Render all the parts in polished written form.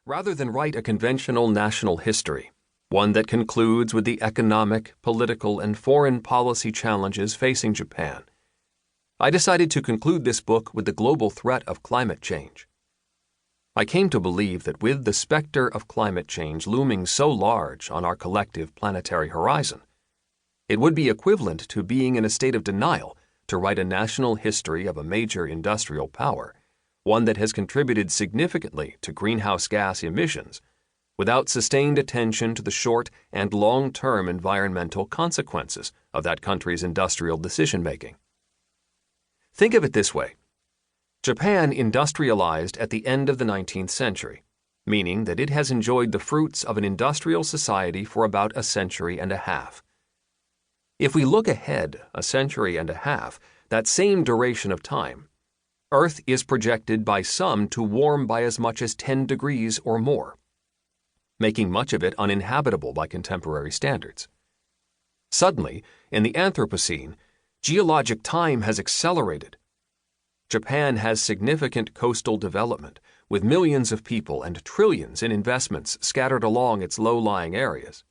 Rather than write a conventional national history, one that concludes with the economic, political, and foreign policy challenges facing Japan, I decided to conclude this book with the global threat of climate change. I came to believe that with the specter of climate change looming so large on our collective planetary horizon, it would be equivalent to being in a state of denial to write a national history of a major industrial power, one that has contributed significantly to greenhouse gas emissions, without sustained attention to the short and long-term environmental consequences of that country's industrial decision-making. Think of it this way. Japan industrialized at the end of the 19th century, meaning that it has enjoyed the fruits of an industrial society for about a century and a half. If we look ahead a century and a half, that same duration of time, Earth is projected by some to warm by as much as 10 degrees or more, making much of it uninhabitable by contemporary standards. Suddenly, in the Anthropocene, geologic time has accelerated. Japan has significant coastal development, with millions of people and trillions in investments scattered along its low-lying areas.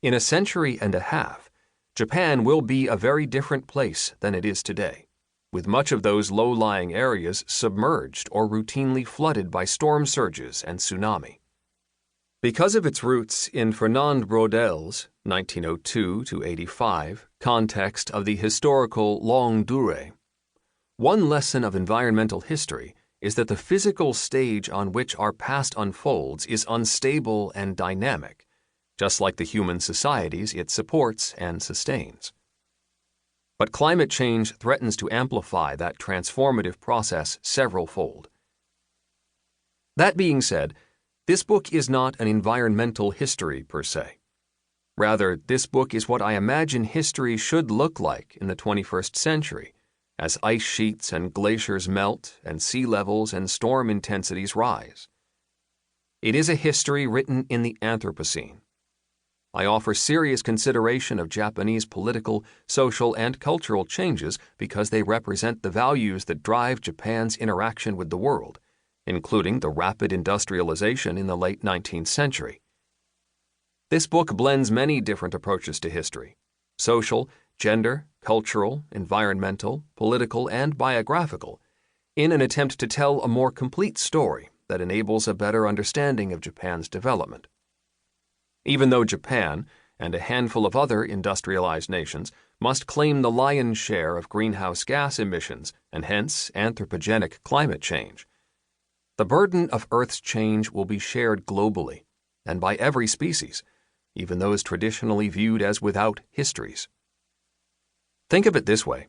In a century and a half, Japan will be a very different place than it is today, with much of those low-lying areas submerged or routinely flooded by storm surges and tsunami. Because of its roots in Fernand Braudel's 1902-85 context of the historical longue durée, one lesson of environmental history is that the physical stage on which our past unfolds is unstable and dynamic, just like the human societies it supports and sustains. But climate change threatens to amplify that transformative process several-fold. That being said, this book is not an environmental history per se. Rather, this book is what I imagine history should look like in the 21st century, as ice sheets and glaciers melt and sea levels and storm intensities rise. It is a history written in the Anthropocene. I offer serious consideration of Japanese political, social, and cultural changes because they represent the values that drive Japan's interaction with the world, including the rapid industrialization in the late 19th century. This book blends many different approaches to history: social, gender, cultural, environmental, political, and biographical, in an attempt to tell a more complete story that enables a better understanding of Japan's development. Even though Japan, and a handful of other industrialized nations, must claim the lion's share of greenhouse gas emissions and hence anthropogenic climate change, the burden of Earth's change will be shared globally and by every species, even those traditionally viewed as without histories. Think of it this way.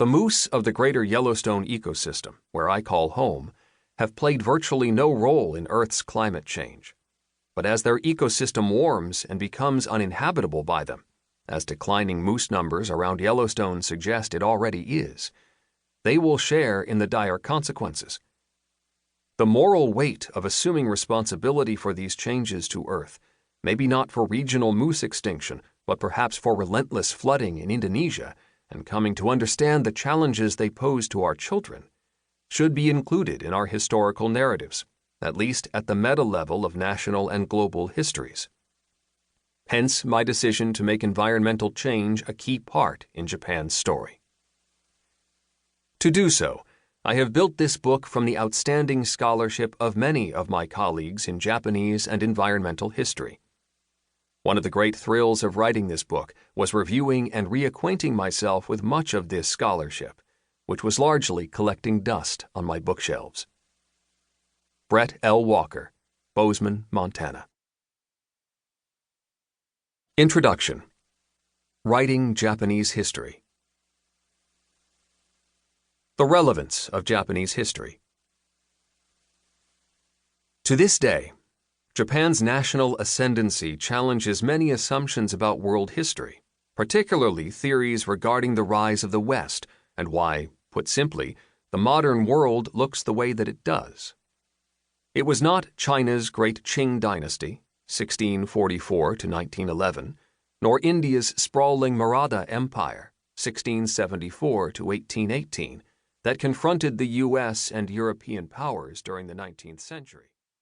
The moose of the greater Yellowstone ecosystem, where I call home, have played virtually no role in Earth's climate change. But as their ecosystem warms and becomes uninhabitable by them, as declining moose numbers around Yellowstone suggest it already is, they will share in the dire consequences. The moral weight of assuming responsibility for these changes to Earth, maybe not for regional moose extinction, but perhaps for relentless flooding in Indonesia, and coming to understand the challenges they pose to our children, should be included in our historical narratives, at least at the meta-level of national and global histories. Hence my decision to make environmental change a key part in Japan's story. To do so, I have built this book from the outstanding scholarship of many of my colleagues in Japanese and environmental history. One of the great thrills of writing this book was reviewing and reacquainting myself with much of this scholarship, which was largely collecting dust on my bookshelves. Brett L. Walker, Bozeman, Montana. Introduction. Writing Japanese History. The relevance of Japanese history. To this day, Japan's national ascendancy challenges many assumptions about world history, particularly theories regarding the rise of the West and why, put simply, the modern world looks the way that it does. It was not China's great Qing dynasty, 1644 to 1911, nor India's sprawling Maratha Empire, 1674 to 1818, that confronted the U.S. and European powers during the 19th century.